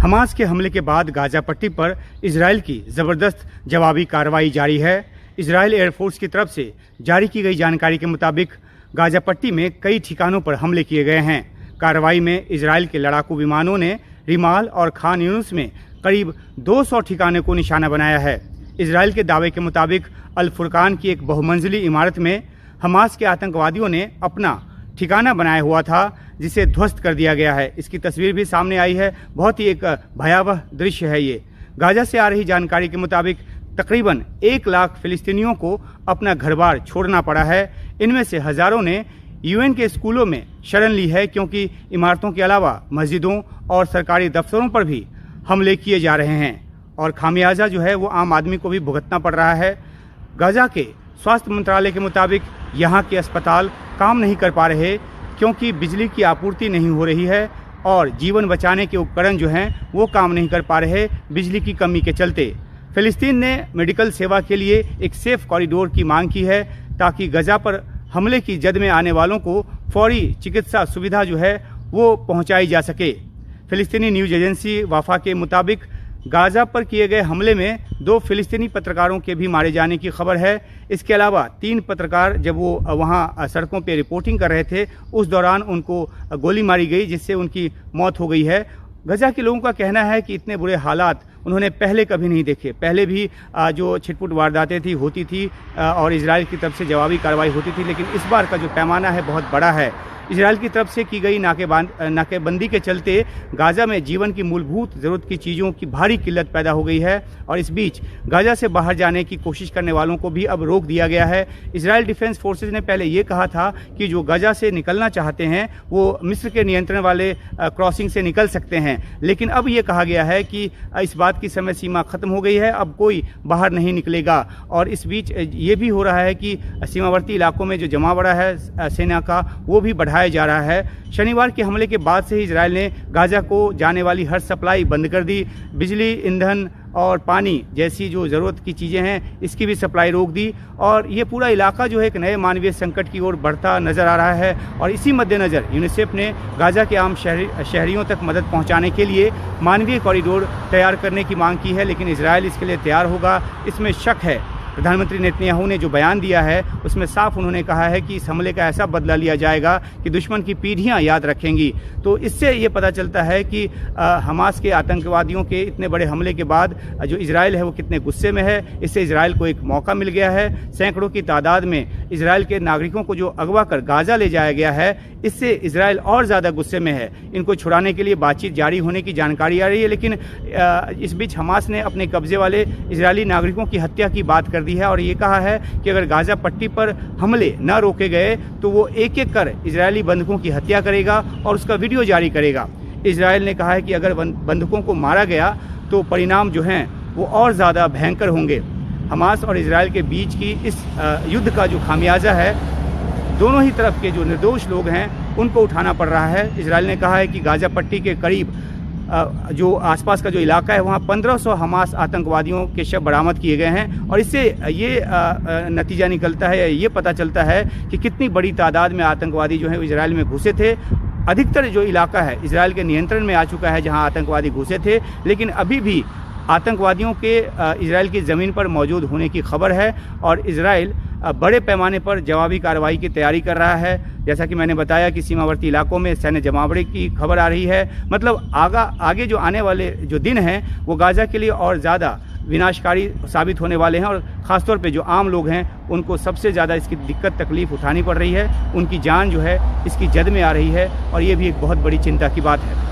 Hamas के हमले के बाद गाजा पट्टी पर इजराइल की ज़बरदस्त जवाबी कार्रवाई जारी है। इजराइल एयरफोर्स की तरफ से जारी की गई जानकारी के मुताबिक गाजा पट्टी में कई ठिकानों पर हमले किए गए हैं। कार्रवाई में इजराइल के लड़ाकू विमानों ने रिमाल और खान यूनुस में करीब 200 ठिकाने को निशाना बनाया है। इजराइल के दावे के मुताबिक अल फुरकान की एक बहुमंजिली इमारत में हमास के आतंकवादियों ने अपना ठिकाना बनाया हुआ था, जिसे ध्वस्त कर दिया गया है। इसकी तस्वीर भी सामने आई है। बहुत ही एक भयावह दृश्य है ये। गाजा से आ रही जानकारी के मुताबिक तकरीबन 1 लाख फिलिस्तीनियों को अपना घर बार छोड़ना पड़ा है। इनमें से हजारों ने यूएन के स्कूलों में शरण ली है, क्योंकि इमारतों के अलावा मस्जिदों और सरकारी दफ्तरों पर भी हमले किए जा रहे हैं और खामियाजा जो है वो आम आदमी को भी भुगतना पड़ रहा है। गाजा के स्वास्थ्य मंत्रालय के मुताबिक यहाँ के अस्पताल काम नहीं कर पा रहे, क्योंकि बिजली की आपूर्ति नहीं हो रही है और जीवन बचाने के उपकरण जो हैं वो काम नहीं कर पा रहे बिजली की कमी के चलते। फिलिस्तीन ने मेडिकल सेवा के लिए एक सेफ कॉरिडोर की मांग की है, ताकि गाजा पर हमले की जद में आने वालों को फौरी चिकित्सा सुविधा जो है वो पहुंचाई जा सके। फिलिस्तीनी न्यूज़ एजेंसी वाफा के मुताबिक गाजा पर किए गए हमले में 2 फिलिस्तीनी पत्रकारों के भी मारे जाने की खबर है। इसके अलावा 3 पत्रकार जब वो वहाँ सड़कों पर रिपोर्टिंग कर रहे थे, उस दौरान उनको गोली मारी गई, जिससे उनकी मौत हो गई है। गाजा के लोगों का कहना है कि इतने बुरे हालात उन्होंने पहले कभी नहीं देखे। पहले भी जो छिटपुट वारदातें थी होती थी और इजराइल की तरफ से जवाबी कार्रवाई होती थी, लेकिन इस बार का जो पैमाना है बहुत बड़ा है। इजराइल की तरफ से की गई नाकेबंदी के चलते गाजा में जीवन की मूलभूत ज़रूरत की चीज़ों की भारी किल्लत पैदा हो गई है और इस बीच गाजा से बाहर जाने की कोशिश करने वालों को भी अब रोक दिया गया है। इजराइल डिफेंस फोर्सेज ने पहले ये कहा था कि जो गाजा से निकलना चाहते हैं वो मिस्र के नियंत्रण वाले क्रॉसिंग से निकल सकते हैं, लेकिन अब ये कहा गया है कि इस बात की समय सीमा ख़त्म हो गई है, अब कोई बाहर नहीं निकलेगा। और इस बीच ये भी हो रहा है कि सीमावर्ती इलाकों में जो जमा बड़ा है सेना का, वो भी बढ़ाया जा रहा है। शनिवार के हमले के बाद से ही इजराइल ने गाजा को जाने वाली हर सप्लाई बंद कर दी। बिजली, ईंधन और पानी जैसी जो ज़रूरत की चीज़ें हैं इसकी भी सप्लाई रोक दी और ये पूरा इलाका जो है एक नए मानवीय संकट की ओर बढ़ता नज़र आ रहा है। और इसी मद्देनज़र यूनिसेफ ने गाजा के आम शहरियों तक मदद पहुंचाने के लिए मानवीय कॉरिडोर तैयार करने की मांग की है, लेकिन इजराइल इसके लिए तैयार होगा, इसमें शक है। प्रधानमंत्री नेतन्याहू ने जो बयान दिया है उसमें साफ उन्होंने कहा है कि इस हमले का ऐसा बदला लिया जाएगा कि दुश्मन की पीढ़ियां याद रखेंगी। तो इससे ये पता चलता है कि हमास के आतंकवादियों के इतने बड़े हमले के बाद जो इजराइल है वो कितने गुस्से में है। इससे इजराइल को एक मौका मिल गया है। सैकड़ों की तादाद में इजराइल के नागरिकों को जो अगवा कर गाजा ले जाया गया है, इससे इजराइल और ज़्यादा गुस्से में है। इनको छुड़ाने के लिए बातचीत जारी होने की जानकारी आ रही है, लेकिन इस बीच हमास ने अपने कब्जे वाले इजरायली नागरिकों की हत्या की बात कर दी है और ये कहा है कि अगर गाजा पट्टी पर हमले न रोके गए तो वो एक एक कर इजरायली बंधकों की हत्या करेगा और उसका वीडियो जारी करेगा। इजराइल ने कहा है कि अगर बंधकों को मारा गया तो परिणाम जो हैं वो और ज़्यादा भयंकर होंगे। हमास और इजराइल के बीच की इस युद्ध का जो खामियाजा है, दोनों ही तरफ के जो निर्दोष लोग हैं उनको उठाना पड़ रहा है। इजराइल ने कहा है कि गाजा पट्टी के करीब जो आसपास का जो इलाका है वहाँ 1500 हमास आतंकवादियों के शव बरामद किए गए हैं और इससे ये नतीजा निकलता है, ये पता चलता है कि कितनी बड़ी तादाद में आतंकवादी जो है इजराइल में घुसे थे। अधिकतर जो इलाका है इजराइल के नियंत्रण में आ चुका है जहाँ आतंकवादी घुसे थे, लेकिन अभी भी आतंकवादियों के इजराइल की ज़मीन पर मौजूद होने की खबर है और इजराइल बड़े पैमाने पर जवाबी कार्रवाई की तैयारी कर रहा है। जैसा कि मैंने बताया कि सीमावर्ती इलाकों में सैन्य जमावड़े की खबर आ रही है। मतलब आगे जो आने वाले जो दिन हैं वो गाजा के लिए और ज़्यादा विनाशकारी साबित होने वाले हैं और ख़ासतौर पे जो आम लोग हैं उनको सबसे ज़्यादा इसकी दिक्कत तकलीफ़ उठानी पड़ रही है। उनकी जान जो है इसकी जद में आ रही है और ये भी एक बहुत बड़ी चिंता की बात है।